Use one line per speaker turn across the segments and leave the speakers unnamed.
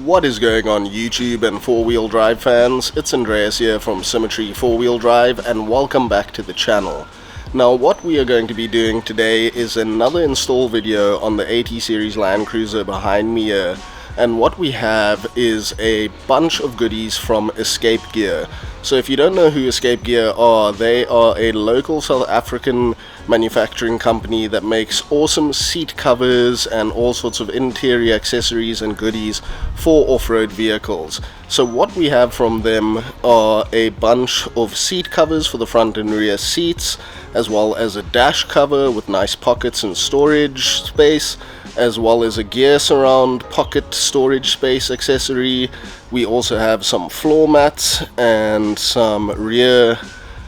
What is going on YouTube and four-wheel drive fans? It's Andreas here from Symmetry four-wheel drive and welcome back to the channel. Now what we are going to be doing today is another install video on the 80 series LandCruiser behind me here, and what we have is a bunch of goodies from Escape Gear. So if you don't know who Escape Gear are, they are a local South African manufacturing company that makes awesome seat covers and all sorts of interior accessories and goodies for off-road vehicles. So what we have from them are a bunch of seat covers for the front and rear seats, as well as a dash cover with nice pockets and storage space, as well as a gear surround pocket storage space accessory. We also have some floor mats and some rear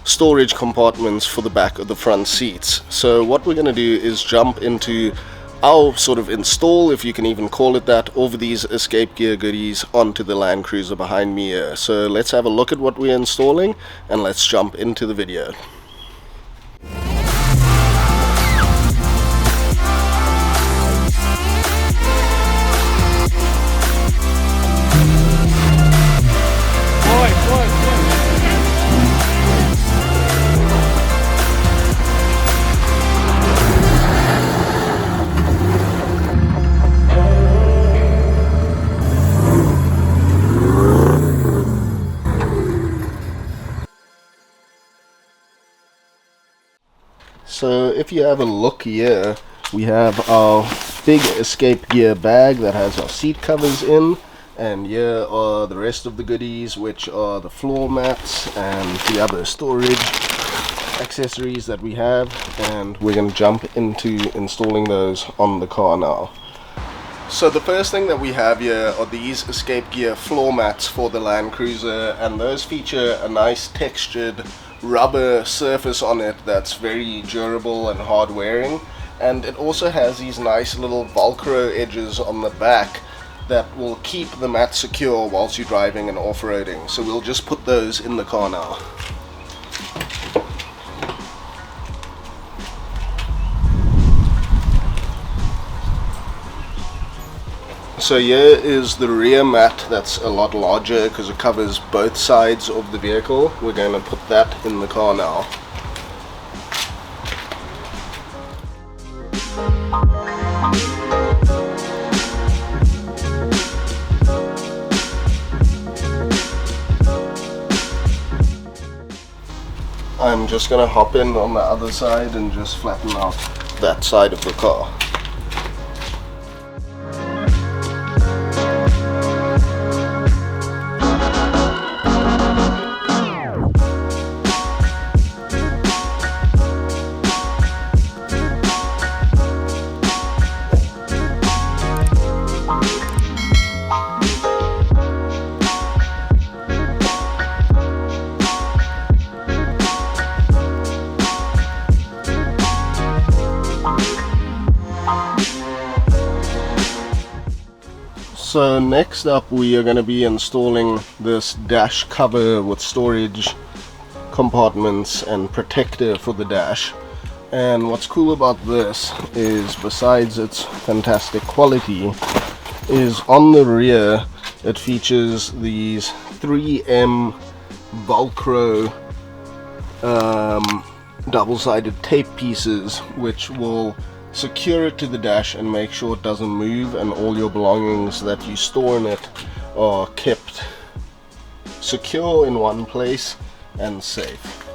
storage compartments for the back of the front seats. So what we're going to do is jump into our sort of install, if you can even call it that, of these Escape Gear goodies onto the LandCruiser behind me here. So let's have a look at what we're installing and let's jump into the video. So if you have a look here, we have our big Escape Gear bag that has our seat covers in, and here are the rest of the goodies, which are the floor mats and the other storage accessories that we have, and we're going to jump into installing those on the car now. So the first thing that we have here are these Escape Gear floor mats for the LandCruiser, and those feature a nice textured rubber surface on it that's very durable and hard wearing, and it also has these nice little Velcro edges on the back that will keep the mat secure whilst you're driving and off-roading. So we'll just put those in the car now. So here is the rear mat that's a lot larger because it covers both sides of the vehicle. We're going to put that in the car now. I'm just going to hop in on the other side and just flatten out that side of the car. So next up we are going to be installing this dash cover with storage compartments and protector for the dash. And what's cool about this is, besides its fantastic quality, is on the rear it features these 3M Velcro double-sided tape pieces, which will secure it to the dash and make sure it doesn't move, and all your belongings that you store in it are kept secure in one place and safe.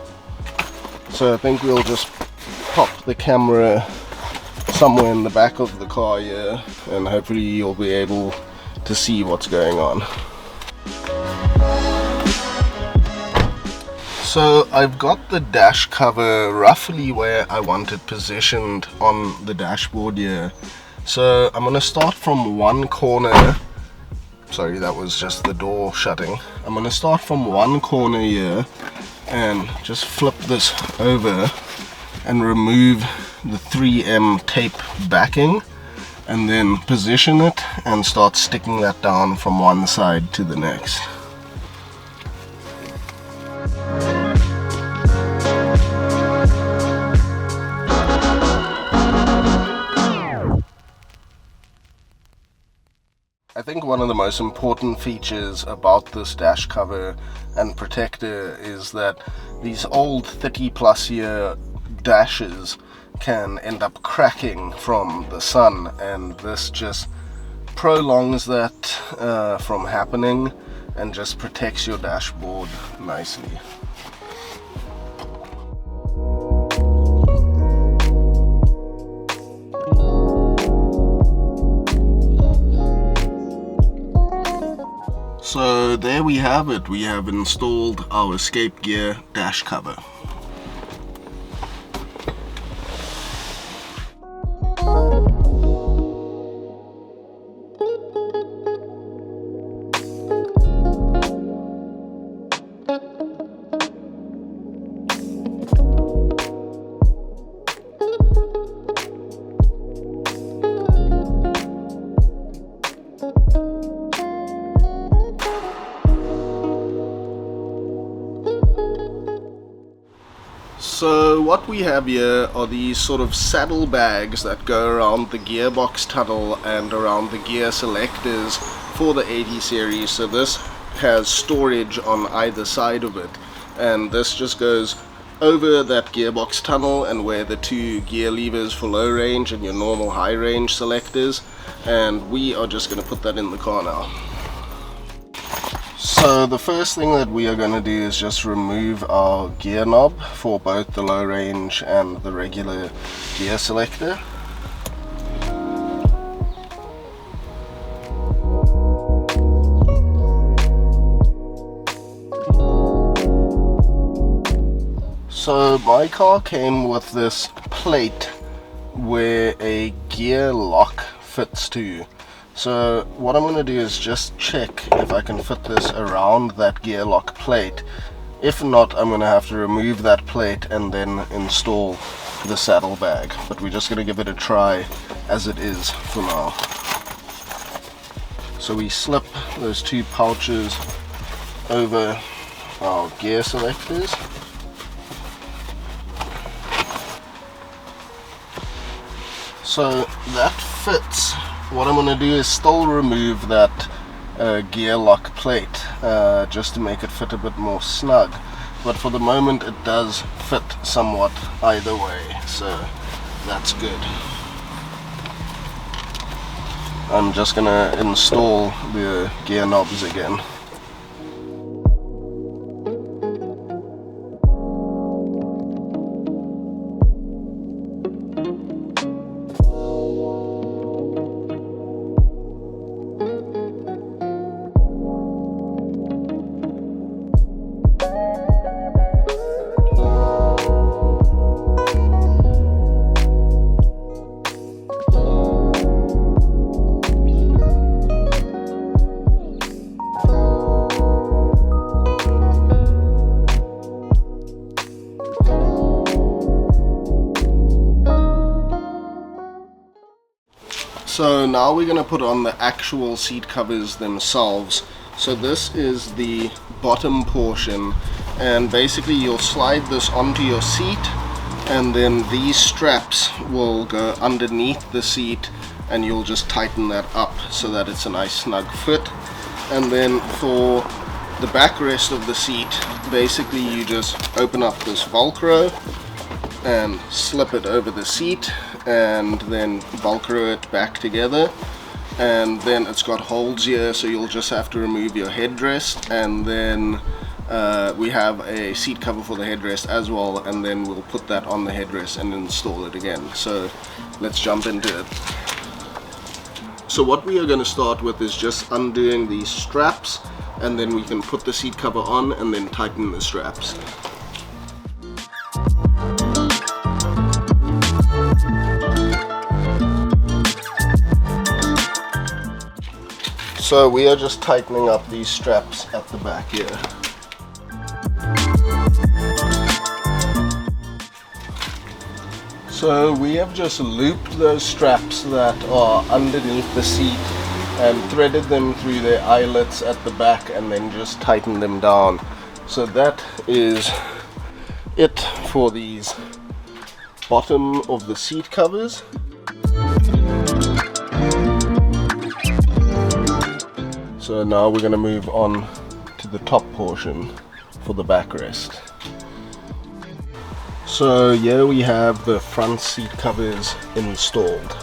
So I think we'll just pop the camera somewhere in the back of the car here, and hopefully you'll be able to see what's going on. So I've got the dash cover roughly where I want it positioned on the dashboard here. So I'm going to start from one corner. Sorry, that was just the door shutting. I'm going to start from one corner here and just flip this over and remove the 3M tape backing, and then position it and start sticking that down from one side to the next. I think one of the most important features about this dash cover and protector is that these old 30+ year dashes can end up cracking from the sun, and this just prolongs that from happening and just protects your dashboard nicely. So there we have it. We have installed our escape gear dash cover. So what we have here are these sort of saddle bags that go around the gearbox tunnel and around the gear selectors for the 80 series. So this has storage on either side of it, and this just goes over that gearbox tunnel and where the two gear levers for low range and your normal high range selectors, and we are just going to put that in the car now. So the first thing that we are going to do is just remove our gear knob for both the low range and the regular gear selector. So my car came with this plate where a gear lock fits to. So what I'm going to do is just check if I can fit this around that gear lock plate. If not, I'm going to have to remove that plate and then install the saddle bag. But we're just going to give it a try as it is for now. So we slip those two pouches over our gear selectors. So that fits. What I'm going to do is still remove that gear lock plate just to make it fit a bit more snug, but for the moment it does fit somewhat either way, so that's good. I'm just going to install the gear knobs again. So now we're going to put on the actual seat covers themselves. So this is the bottom portion, and basically you'll slide this onto your seat, and then these straps will go underneath the seat, and you'll just tighten that up so that it's a nice snug fit. And then for the backrest of the seat, basically you just open up this Velcro and slip it over the seat, and then Velcro it back together, and then it's got holes here, so you'll just have to remove your headrest, and then we have a seat cover for the headrest as well, and then we'll put that on the headrest and install it again. So let's jump into it. So what we are going to start with is just undoing these straps, and then we can put the seat cover on and then tighten the straps. So we are just tightening up these straps at the back here. So we have just looped those straps that are underneath the seat and threaded them through their eyelets at the back, and then just tightened them down. So that is it for these bottom of the seat covers. So now we're going to move on to the top portion for the backrest. So here we have the front seat covers installed.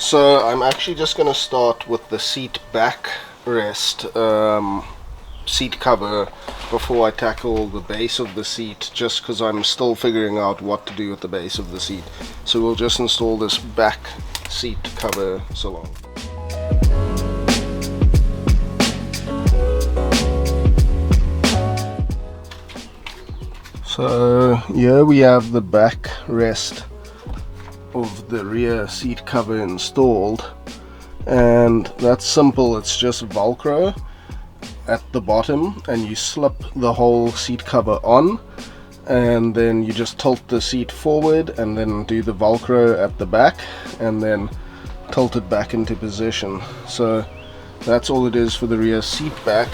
So I'm actually just going to start with the seat backrest seat cover before I tackle the base of the seat, just because I'm still figuring out what to do with the base of the seat. So we'll just install this back seat cover so long. So here we have the backrest of the rear seat cover installed, and that's simple. It's just Velcro at the bottom, and you slip the whole seat cover on, and then you just tilt the seat forward and then do the Velcro at the back and then tilt it back into position. So that's all it is for the rear seat back.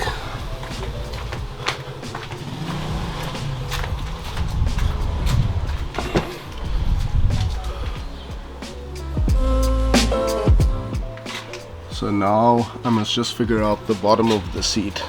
So now I must just figure out the bottom of the seat.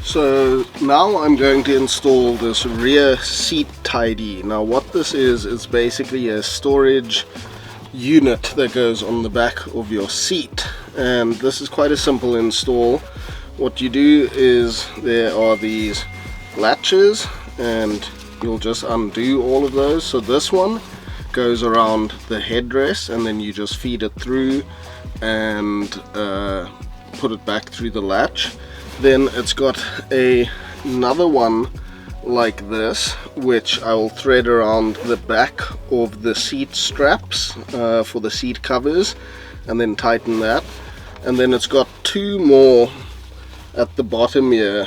So now I'm going to install this rear seat tidy. Now what this is basically a storage unit that goes on the back of your seat, and this is quite a simple install. What you do is there are these latches and you'll just undo all of those. So this one goes around the headrest and then you just feed it through and put it back through the latch. Then it's got another one like this, which I will thread around the back of the seat straps for the seat covers and then tighten that. And then it's got two more at the bottom here,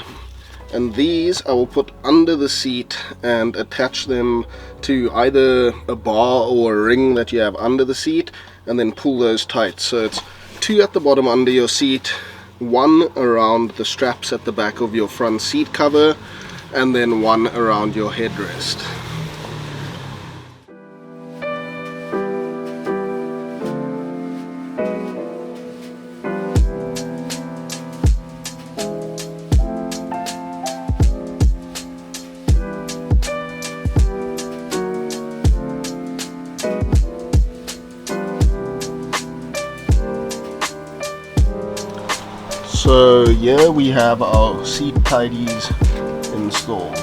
and these I will put under the seat and attach them to either a bar or a ring that you have under the seat and then pull those tight. So it's two at the bottom under your seat, one around the straps at the back of your front seat cover, and then one around your headrest. So here we have our seat tidies installed.